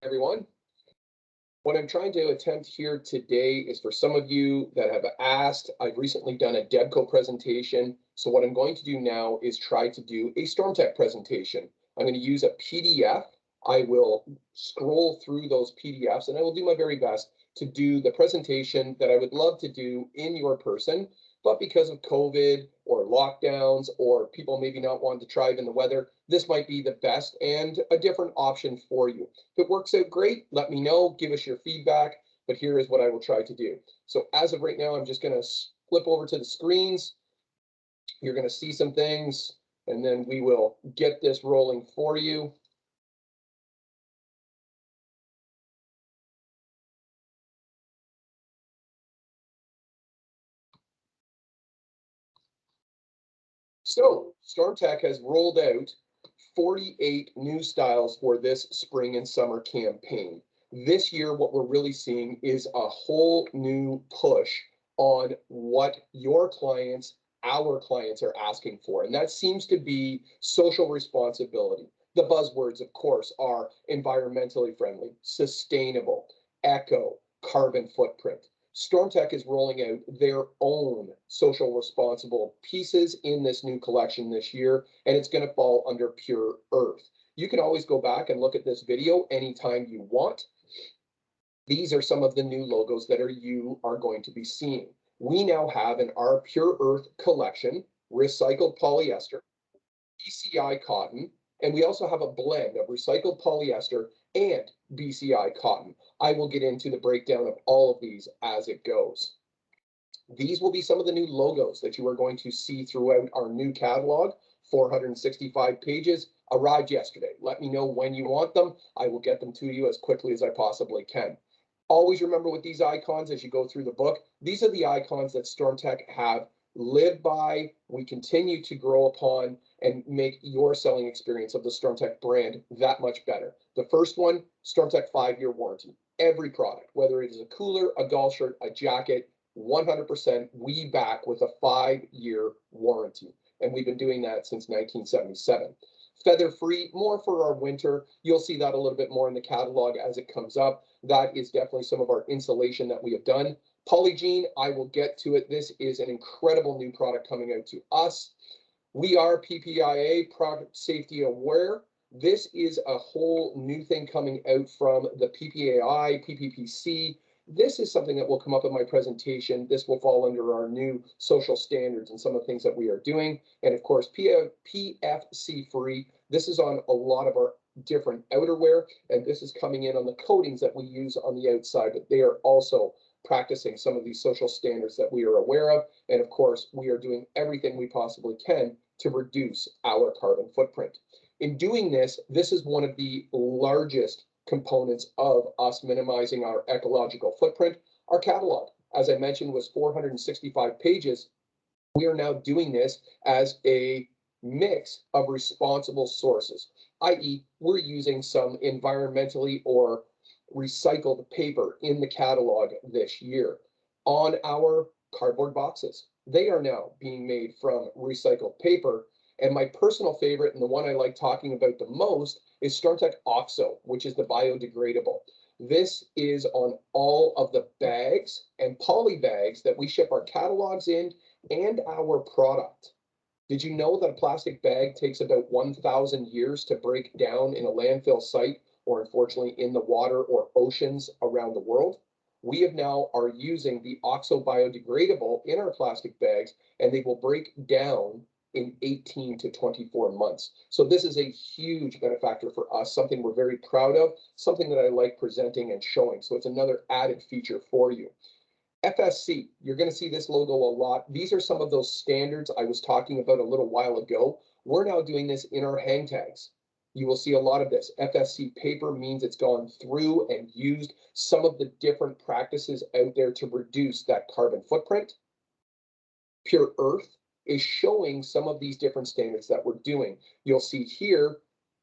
Everyone. What I'm trying to attempt here today is for some of you that have asked, I've recently done a Debco presentation. So what I'm going to do now is try to do a Stormtech presentation. I'm going to use a PDF. I will scroll through those PDFs and I will do my very best to do the presentation that I would love to do in your person. But because of COVID or lockdowns or people maybe not wanting to drive in the weather, this might be the best and a different option for you. If it works out great, let me know, give us your feedback, but here is what I will try to do. So as of right now, I'm just gonna flip over to the screens. You're gonna see some things, and then we will get this rolling for you. So Stormtech has rolled out 48 new styles for this spring and summer campaign. This year, what we're really seeing is a whole new push on what your clients, our clients are asking for. And that seems to be social responsibility. The buzzwords, of course, are environmentally friendly, sustainable, eco, carbon footprint. Stormtech is rolling out their own social responsible pieces in this new collection this year, and it's going to fall under Pure Earth. You can always go back and look at this video anytime you want. These are some of the new logos that you are going to be seeing. We now have in our Pure Earth collection recycled polyester, BCI cotton, and we also have a blend of recycled polyester and BCI cotton. I will get into the breakdown of all of these as it goes. These will be some of the new logos that you are going to see throughout our new catalog. 465 pages arrived yesterday. Let me know when you want them. I will get them to you as quickly as I possibly can. Always remember with these icons as you go through the book, these are the icons that Stormtech have lived by, we continue to grow upon, and make your selling experience of the Stormtech brand that much better. The first one, Stormtech 5-year warranty. Every product, whether it is a cooler, a golf shirt, a jacket, 100% we back with a 5-year warranty. And we've been doing that since 1977. Feather free, more for our winter. You'll see that a little bit more in the catalog as it comes up. That is definitely some of our insulation that we have done. Polygene, I will get to it. This is an incredible new product coming out to us. We are PPIA, Product Safety Aware. This is a whole new thing coming out from the PPAI, PPPC. This is something that will come up in my presentation. This will fall under our new social standards and some of the things that we are doing. And of course, PFC free. This is on a lot of our different outerwear, and this is coming in on the coatings that we use on the outside, but they are also practicing some of these social standards that we are aware of. And of course, we are doing everything we possibly can to reduce our carbon footprint. In doing this, this is one of the largest components of us minimizing our ecological footprint. Our catalog, as I mentioned, was 465 pages. We are now doing this as a mix of responsible sources, i.e., we're using some environmentally or recycled paper in the catalog this year. On our cardboard boxes, they are now being made from recycled paper. And my personal favorite, and the one I like talking about the most, is Stormtech OXO, which is the biodegradable. This is on all of the bags and poly bags that we ship our catalogs in and our product. Did you know that a plastic bag takes about 1,000 years to break down in a landfill site, or unfortunately in the water or oceans around the world? We have now are using the OXO biodegradable in our plastic bags, and they will break down in 18 to 24 months. So this is a huge benefactor for us, something we're very proud of, something that I like presenting and showing. So it's another added feature for you. FSC, you're going to see this logo a lot. These are some of those standards I was talking about a little while ago. We're now doing this in our hang tags. You will see a lot of this. FSC paper means it's gone through and used some of the different practices out there to reduce that carbon footprint. Pure Earth is showing some of these different standards that we're doing. You'll see here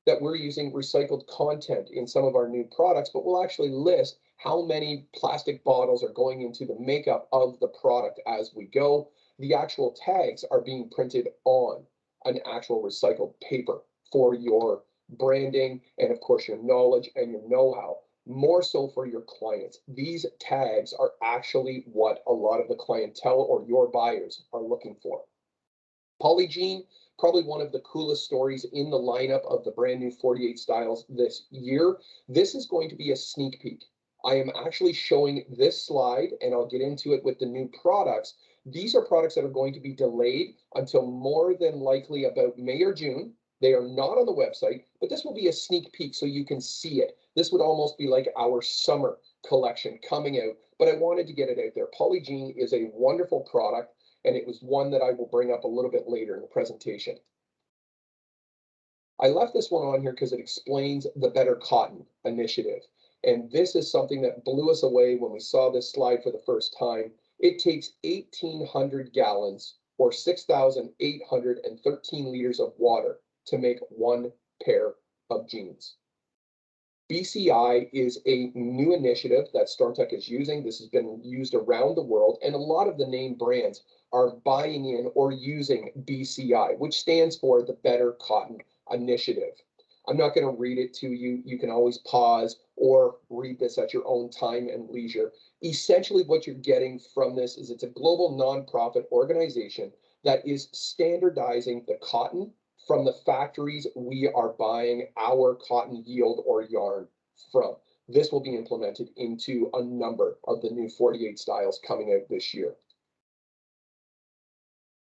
that we're using recycled content in some of our new products, but we'll actually list how many plastic bottles are going into the makeup of the product as we go. The actual tags are being printed on an actual recycled paper for your branding and of course your knowledge and your know-how. more so for your clients. These tags are actually what a lot of the clientele or your buyers are looking for. Polyjean, probably one of the coolest stories in the lineup of the brand new 48 styles this year. This is going to be a sneak peek. I am actually showing this slide, and I'll get into it with the new products. These are products that are going to be delayed until more than likely about May or June. They are not on the website, but this will be a sneak peek so you can see it. This would almost be like our summer collection coming out, but I wanted to get it out there. Polyjean is a wonderful product, and it was one that I will bring up a little bit later in the presentation. I left this one on here because it explains the Better Cotton initiative. And this is something that blew us away when we saw this slide for the first time. It takes 1,800 gallons or 6,813 liters of water to make one pair of jeans. BCI is a new initiative that Stormtech is using. This has been used around the world, and a lot of the name brands are buying in or using BCI, which stands for the Better Cotton Initiative. I'm not going to read it to you. You can always pause or read this at your own time and leisure. Essentially, what you're getting from this is it's a global nonprofit organization that is standardizing the cotton from the factories we are buying our cotton yield or yarn from. This will be implemented into a number of the new 48 styles coming out this year.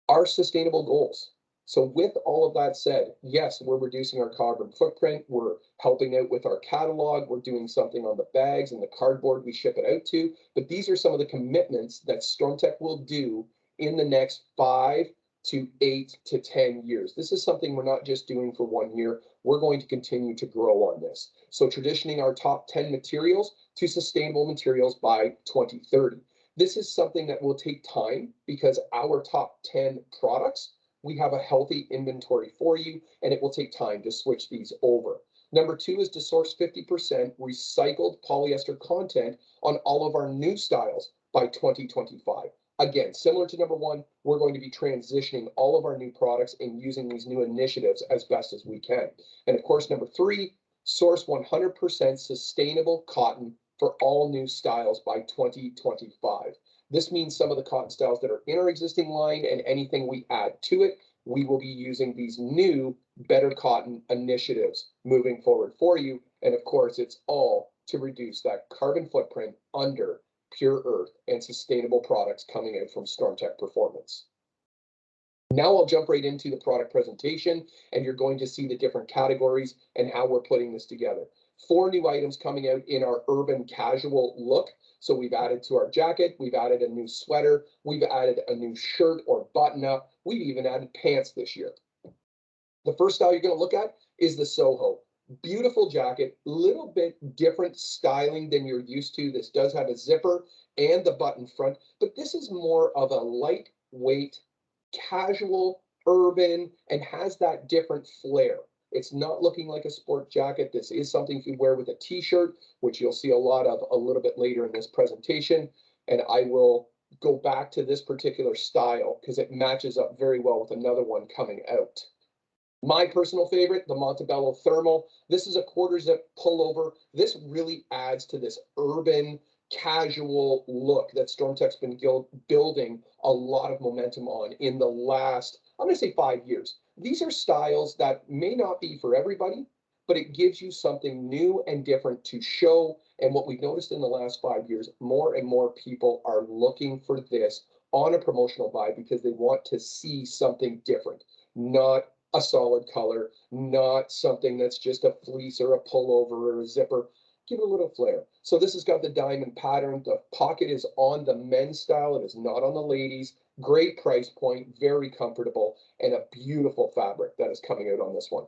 Our sustainable goals. So with all of that said, yes, we're reducing our carbon footprint. We're helping out with our catalog. We're doing something on the bags and the cardboard we ship it out to. But these are some of the commitments that Stormtech will do in the next 5 to 8 to 10 years. This is something we're not just doing for 1 year. We're going to continue to grow on this. So transitioning our top 10 materials to sustainable materials by 2030. This is something that will take time because our top 10 products, we have a healthy inventory for you, and it will take time to switch these over. Number 2 is to source 50% recycled polyester content on all of our new styles by 2025. Again, similar to number 1, we're going to be transitioning all of our new products and using these new initiatives as best as we can. And of course, number 3, source 100% sustainable cotton for all new styles by 2025. This means some of the cotton styles that are in our existing line and anything we add to it, we will be using these new Better Cotton initiatives moving forward for you. And of course, it's all to reduce that carbon footprint under Pure Earth and sustainable products coming out from Stormtech Performance. Now I'll jump right into the product presentation, and you're going to see the different categories and how we're putting this together. 4 new items coming out in our urban casual look. So we've added to our jacket, we've added a new sweater, we've added a new shirt or button up, we've even added pants this year. The first style you're going to look at is the Soho. Beautiful jacket, little bit different styling than you're used to. This does have a zipper and the button front, but this is more of a lightweight, casual, urban, and has that different flair. It's not looking like a sport jacket. This is something you can wear with a t-shirt, which you'll see a lot of a little bit later in this presentation. And I will go back to this particular style because it matches up very well with another one coming out. My personal favorite, the Montebello Thermal. This is a quarter zip pullover. This really adds to this urban, casual look that Stormtech's been building a lot of momentum on in the last, I'm going to say 5 years. These are styles that may not be for everybody, but it gives you something new and different to show. And what we've noticed in the last 5 years, more and more people are looking for this on a promotional buy because they want to see something different, not a solid color, not something that's just a fleece or a pullover or a zipper. Give it a little flair. So this has got the diamond pattern. The pocket is on the men's style. It is not on the ladies. Great price point, very comfortable, and a beautiful fabric that is coming out on this one.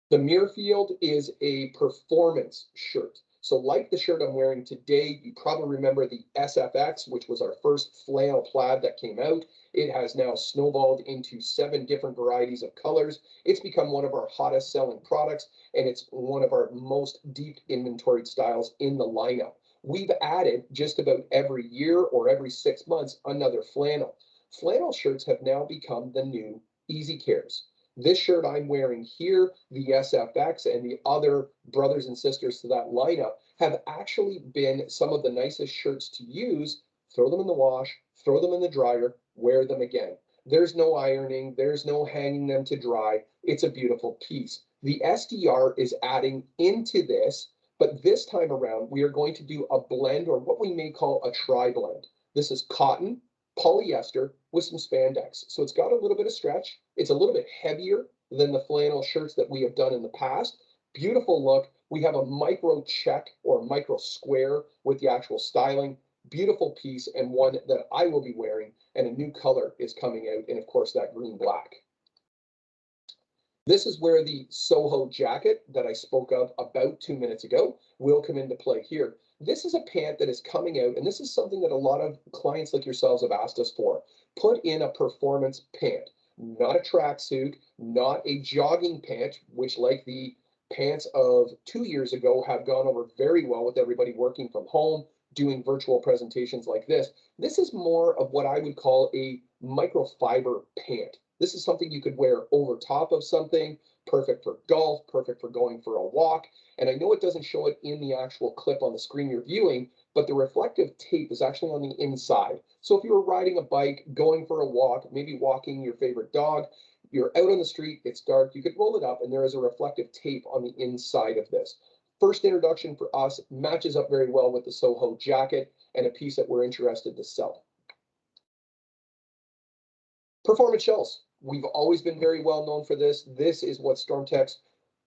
The Muirfield is a performance shirt. So like the shirt I'm wearing today, you probably remember the SFX, which was our first flannel plaid that came out. It has now snowballed into 7 different varieties of colors. It's become one of our hottest selling products, and it's one of our most deep inventoried styles in the lineup. We've added just about every year or every 6 months another flannel. Flannel shirts have now become the new easy cares. This shirt I'm wearing here, the SFX, and the other brothers and sisters to that lineup have actually been some of the nicest shirts to use. Throw them in the wash, throw them in the dryer, wear them again. There's no ironing, there's no hanging them to dry. It's a beautiful piece. The SDR is adding into this, but this time around, we are going to do a blend, or what we may call a tri-blend. This is cotton, polyester with some spandex. So it's got a little bit of stretch. It's a little bit heavier than the flannel shirts that we have done in the past. Beautiful look. We have a micro check or micro square with the actual styling. Beautiful piece, and one that I will be wearing, and a new color is coming out, and of course that green black. This is where the Soho jacket that I spoke of about 2 minutes ago will come into play here. This is a pant that is coming out, and this is something that a lot of clients like yourselves have asked us for. Put in a performance pant, not a tracksuit, not a jogging pant, which, like the pants of 2 years ago, have gone over very well with everybody working from home, doing virtual presentations like this. This is more of what I would call a microfiber pant. This is something you could wear over top of something, perfect for golf, perfect for going for a walk. And I know it doesn't show it in the actual clip on the screen you're viewing, but the reflective tape is actually on the inside. So if you were riding a bike, going for a walk, maybe walking your favorite dog, you're out on the street, it's dark, you could roll it up and there is a reflective tape on the inside of this. First introduction for us, matches up very well with the Soho jacket, and a piece that we're interested to sell. Performance shells. We've always been very well known for this. This is what Stormtech's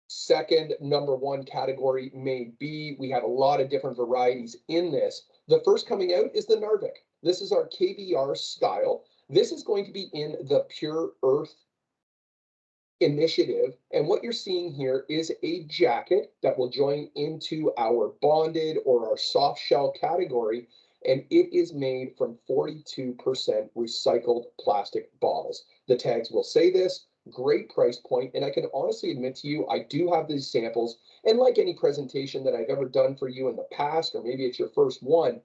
second #1 category may be. We have a lot of different varieties in this. The first coming out is the Narvik. This is our KBR style. This is going to be in the Pure Earth initiative, and what you're seeing here is a jacket that will join into our bonded or our soft shell category, and it is made from 42% recycled plastic bottles. The tags will say this. Great price point, and I can honestly admit to you, I do have these samples, and like any presentation that I've ever done for you in the past, or maybe it's your first one,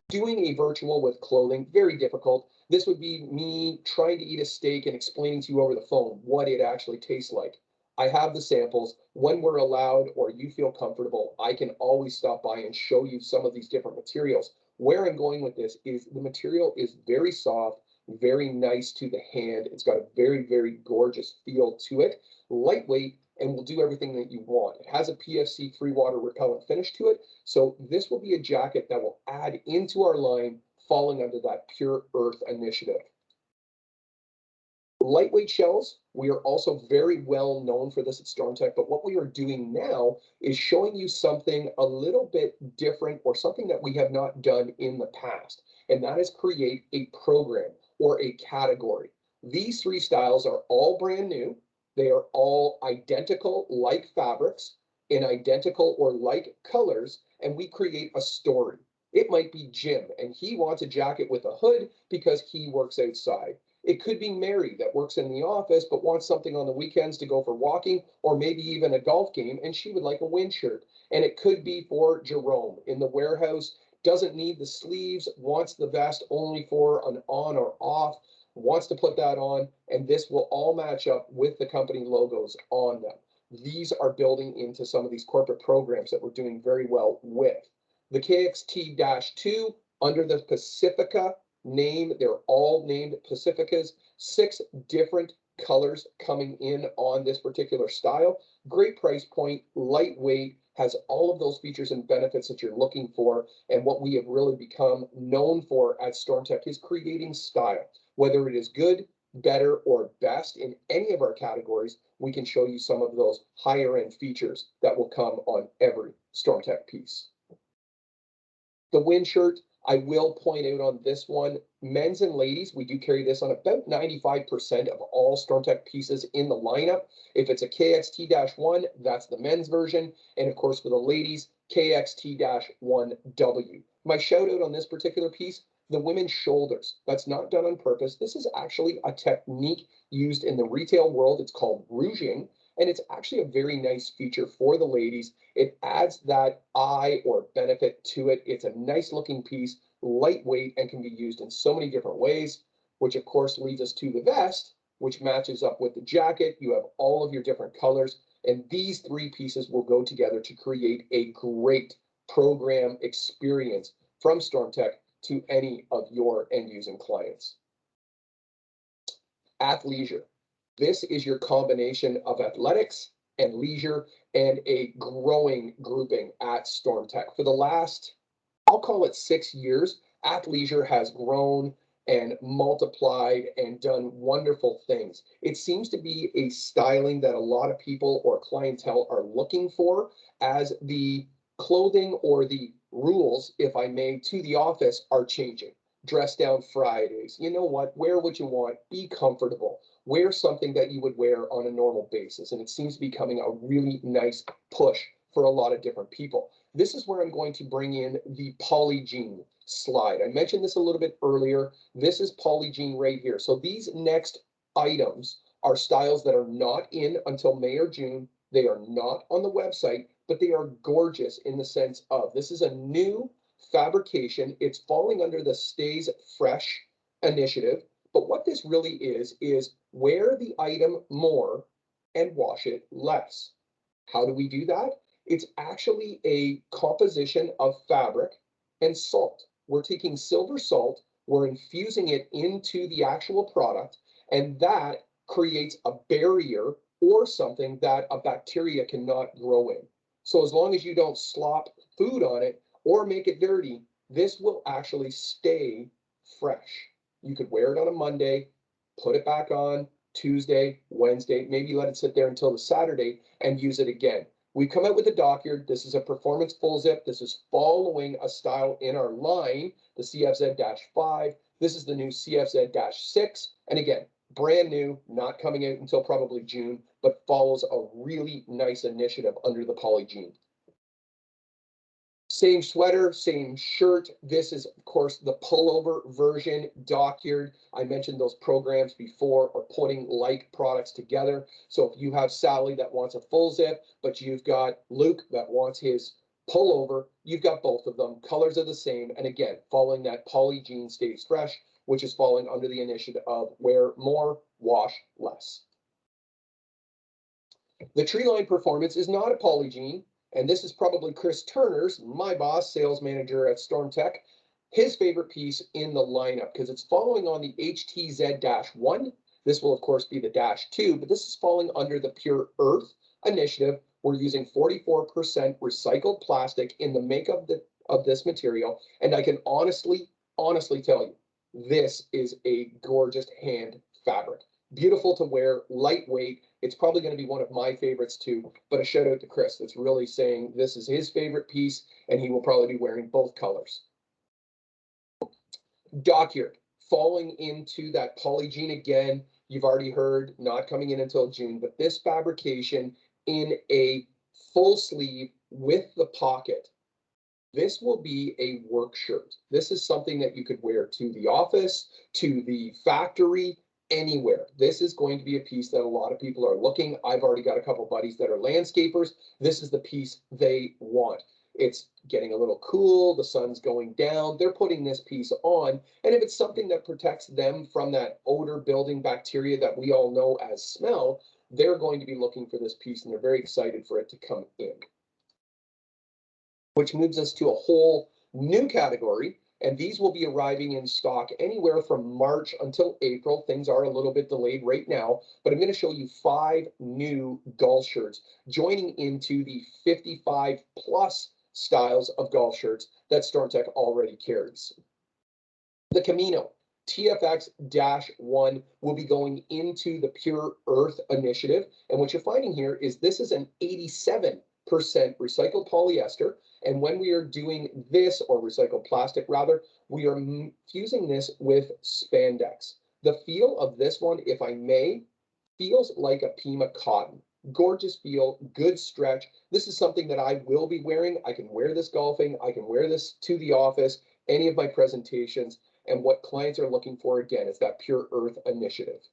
doing a virtual with clothing, very difficult. This would be me trying to eat a steak and explaining to you over the phone what it actually tastes like. I have the samples. When we're allowed or you feel comfortable, I can always stop by and show you some of these different materials. Where I'm going with this is the material is very soft, very nice to the hand. It's got a very, very gorgeous feel to it, lightweight, and will do everything that you want. It has a PFC free water repellent finish to it, so this will be a jacket that will add into our line, falling under that Pure Earth initiative. Lightweight shells, we are also very well known for this at Stormtech, but what we are doing now is showing you something a little bit different, or something that we have not done in the past, and that is create a program or a category. These three styles are all brand new. They are all identical like fabrics in identical or like colors, and we create a story. It might be Jim, and he wants a jacket with a hood because he works outside. It could be Mary that works in the office but wants something on the weekends to go for walking or maybe even a golf game, and she would like a wind shirt. And it could be for Jerome in the warehouse, doesn't need the sleeves, wants the vest only for an on or off, wants to put that on, and this will all match up with the company logos on them. These are building into some of these corporate programs that we're doing very well with. The KXT-2 under the Pacifica name, they're all named Pacificas, 6 different colors coming in on this particular style. Great price point, lightweight, has all of those features and benefits that you're looking for. And what we have really become known for at Stormtech is creating style. Whether it is good, better, or best in any of our categories, we can show you some of those higher end features that will come on every Stormtech piece. The wind shirt, I will point out on this one, men's and ladies, we do carry this on about 95% of all Stormtech pieces in the lineup. If it's a KXT-1, that's the men's version. And of course, for the ladies, KXT-1W. My shout out on this particular piece, the women's shoulders. That's not done on purpose. This is actually a technique used in the retail world. It's called rouging, and it's actually a very nice feature for the ladies. It adds that eye or benefit to it. It's a nice looking piece, lightweight, and can be used in so many different ways, which of course leads us to the vest. which matches up with the jacket. You have all of your different colors, and these three pieces will go together to create a great program experience from Stormtech to any of your end using clients. Athleisure. This is your combination of athletics and leisure and a growing grouping at Stormtech. For the last, I'll call it 6 years, athleisure has grown and multiplied and done wonderful things. It seems to be a styling that a lot of people or clientele are looking for, as the clothing or the rules, if I may, to the office are changing. Dress down Fridays. You know what? Wear what you want. Be comfortable. Wear something that you would wear on a normal basis. And it seems to be becoming a really nice push for a lot of different people. This is where I'm going to bring in the polyjean slide. I mentioned this a little bit earlier. This is polyjean right here. So these next items are styles that are not in until May or June. They are not on the website, but they are gorgeous in the sense of this is a new fabrication. It's falling under the Stays Fresh initiative. But what this really is wear the item more and wash it less. How do we do that? It's actually a composition of fabric and salt. We're taking silver salt, we're infusing it into the actual product, and that creates a barrier or something that a bacteria cannot grow in. So as long as you don't slop food on it or make it dirty, this will actually stay fresh. You could wear it on a Monday, put it back on Tuesday, Wednesday, maybe let it sit there until the Saturday and use it again. We come out with a dockyard. This is a performance full zip. This is following a style in our line, the CFZ-5. This is the new CFZ-6. And again, brand new, not coming out until probably June, but follows a really nice initiative under the polyjean. Same sweater, same shirt. This is, of course, the pullover version, dockyard. I mentioned those programs before, or putting like products together. So if you have Sally that wants a full zip, but you've got Luke that wants his pullover, you've got both of them. Colors are the same. And again, following that polyjean Stays Fresh, which is falling under the initiative of wear more, wash less. The tree line performance is not a polyjean. And this is probably Chris Turner's, my boss, sales manager at Stormtech, his favorite piece in the lineup because it's following on the HTZ-1. This will, of course, be the -2, but this is falling under the Pure Earth initiative. We're using 44% recycled plastic in the makeup of this material. And I can honestly tell you, this is a gorgeous hand fabric. Beautiful to wear, lightweight. It's probably going to be one of my favorites too, but a shout out to Chris that's really saying this is his favorite piece and he will probably be wearing both colors. Dockyard, falling into that polyjean again. You've already heard, not coming in until June, but this fabrication in a full sleeve with the pocket. This will be a work shirt. This is something that you could wear to the office, to the factory, anywhere. This is going to be a piece that a lot of people are looking. I've already got a couple buddies that are landscapers. This is the piece they want. It's getting a little cool. The sun's going down. They're putting this piece on. And if it's something that protects them from that odor building bacteria that we all know as smell, they're going to be looking for this piece and they're very excited for it to come in. Which moves us to a whole new category. And these will be arriving in stock anywhere from March until April. Things are a little bit delayed right now, but I'm going to show you 5 new golf shirts joining into the 55 plus styles of golf shirts that Stormtech already carries. The Camino TFX-1 will be going into the Pure Earth initiative. And what you're finding here is this is an 87% recycled polyester. And when we are doing this, or recycled plastic rather, we are fusing this with spandex. The feel of this one, if I may, feels like a Pima cotton. Gorgeous feel, good stretch. This is something that I will be wearing. I can wear this golfing. I can wear this to the office, any of my presentations. And what clients are looking for, again, is that Pure Earth initiative.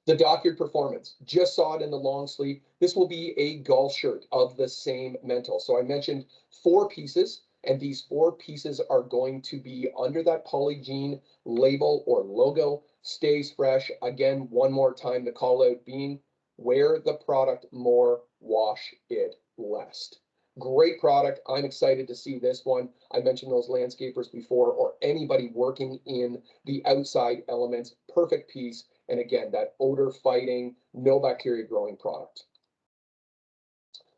The Dockyard Performance, just saw it in the long sleeve. This will be a golf shirt of the same mental. So I mentioned 4 pieces. And these 4 pieces are going to be under that Polygiene label or logo. Stays fresh. Again, one more time, the call out being wear the product more, wash it less. Great product. I'm excited to see this one. I mentioned those landscapers before, or anybody working in the outside elements. Perfect piece. And again, that odor fighting, no bacteria growing product.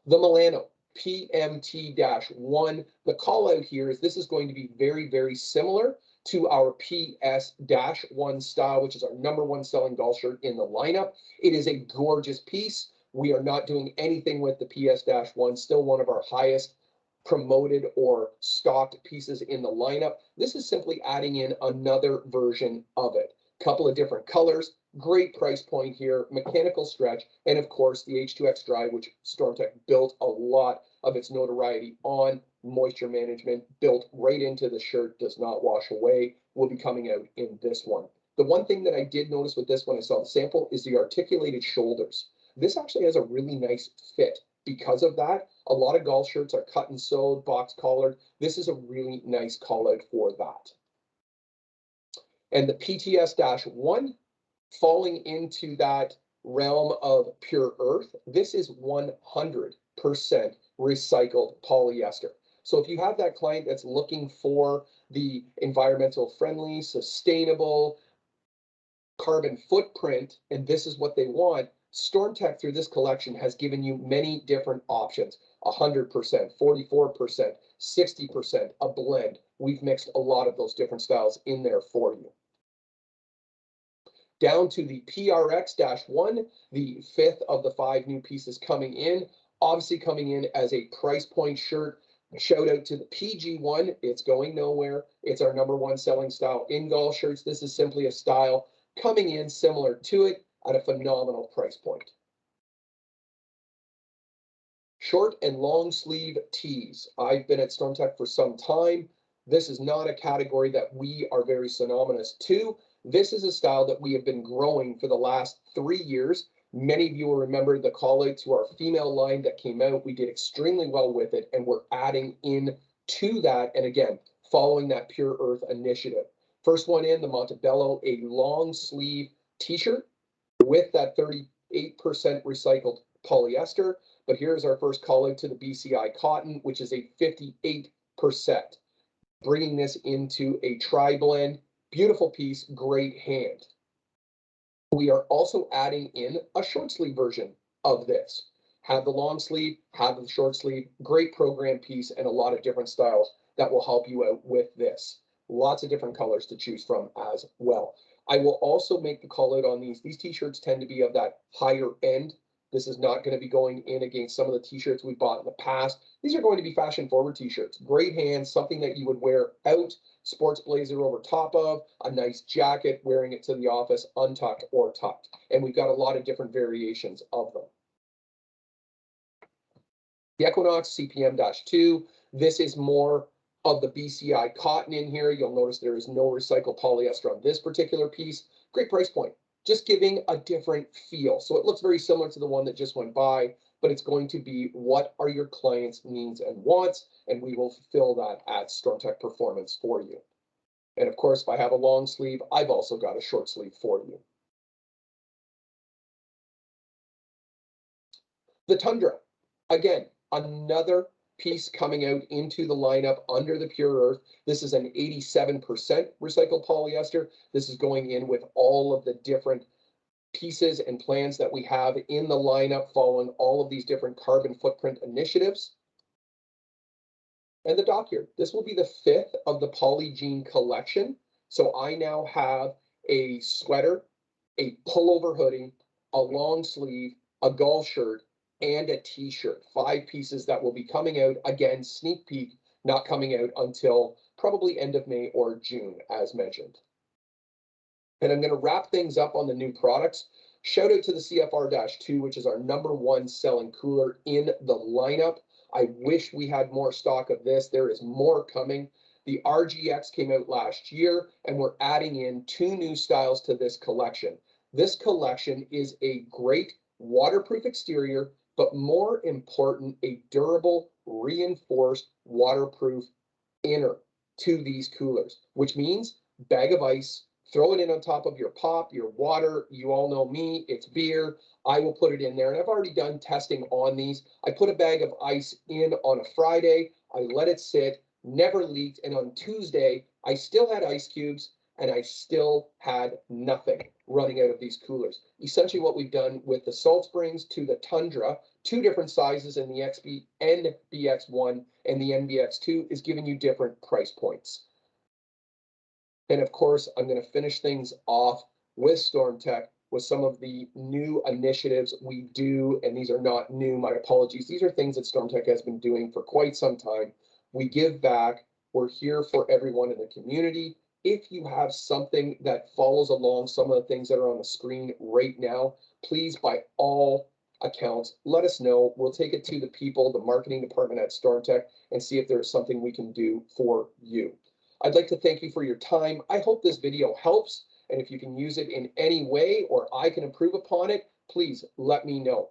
The Milano PMT-1. The call out here is this is going to be very, very similar to our PS-1 style, which is our #1 selling golf shirt in the lineup. It is a gorgeous piece. We are not doing anything with the PS-1, still one of our highest promoted or stocked pieces in the lineup. This is simply adding in another version of it. Couple of different colors, great price point here, mechanical stretch, and of course the H2X Dry, which Stormtech built a lot of its notoriety on. Moisture management built right into the shirt, does not wash away, will be coming out in this one. The one thing that I did notice with this one, I saw the sample, is the articulated shoulders. This actually has a really nice fit. Because of that, a lot of golf shirts are cut and sewed, box collared. This is a really nice call out for that. And the PTS-1, falling into that realm of pure earth, this is 100% recycled polyester. So if you have that client that's looking for the environmental friendly, sustainable, carbon footprint, and this is what they want, Stormtech through this collection has given you many different options. 100%, 44%, 60%, a blend. We've mixed a lot of those different styles in there for you. Down to the PRX-1, the 5th of the 5 new pieces coming in, obviously coming in as a price point shirt. Shout out to the PG1, it's going nowhere. It's our #1 selling style in golf shirts. This is simply a style coming in similar to it at a phenomenal price point. Short and long sleeve tees. I've been at Stormtech for some time. This is not a category that we are very synonymous to. This is a style that we have been growing for the last 3 years. Many of you will remember the call out to our female line that came out. We did extremely well with it, and we're adding in to that. And again, following that Pure Earth initiative. First one in, the Montebello, a long sleeve t-shirt with that 38% recycled polyester. But here's our first call out to the BCI cotton, which is a 58%. Bringing this into a tri-blend. Beautiful piece, great hand. We are also adding in a short sleeve version of this. Have the long sleeve, have the short sleeve, great program piece, and a lot of different styles that will help you out with this. Lots of different colors to choose from as well. I will also make the call out on these. These t-shirts tend to be of that higher end. This is not going to be going in against some of the t-shirts we bought in the past. These are going to be fashion forward t-shirts. Great hands, something that you would wear out, sports blazer over top of, a nice jacket, wearing it to the office, untucked or tucked. And we've got a lot of different variations of them. The Equinox CPM-2, this is more of the BCI cotton in here. You'll notice there is no recycled polyester on this particular piece. Great price point. Just giving a different feel. So it looks very similar to the one that just went by, but it's going to be what are your clients' needs and wants, and we will fulfill that at Stormtech Performance for you. And of course, if I have a long sleeve, I've also got a short sleeve for you. The Tundra, again, another piece coming out into the lineup under the Pure Earth. This is an 87% recycled polyester. This is going in with all of the different pieces and plans that we have in the lineup following all of these different carbon footprint initiatives. And the Dockyard, this will be the 5th of the Polygiene collection. So I now have a sweater, a pullover hoodie, a long sleeve, a golf shirt, and a t-shirt. 5 pieces that will be coming out, again, sneak peek, not coming out until probably end of May or June, as mentioned. And I'm going to wrap things up on the new products. Shout out to the CFR-2, which is our #1 selling cooler in the lineup. I wish we had more stock of this. There is more coming. The RGX came out last year, and we're adding in 2 new styles to this collection. This collection is a great waterproof exterior, but more important, a durable, reinforced, waterproof inner to these coolers, which means bag of ice, throw it in on top of your pop, your water. You all know me, it's beer. I will put it in there. And I've already done testing on these. I put a bag of ice in on a Friday. I let it sit, never leaked. And on Tuesday, I still had ice cubes and I still had nothing running out of these coolers. Essentially what we've done with the Salt Springs to the Tundra, two different sizes in the XB NBX1 and the NBX2 is giving you different price points. And of course, I'm going to finish things off with Stormtech with some of the new initiatives we do. And these are not new, my apologies. These are things that Stormtech has been doing for quite some time. We give back. We're here for everyone in the community. If you have something that follows along some of the things that are on the screen right now, please, by all accounts, let us know. We'll take it to the people, the marketing department at Stormtech, and see if there's something we can do for you. I'd like to thank you for your time. I hope this video helps. And if you can use it in any way or I can improve upon it, please let me know.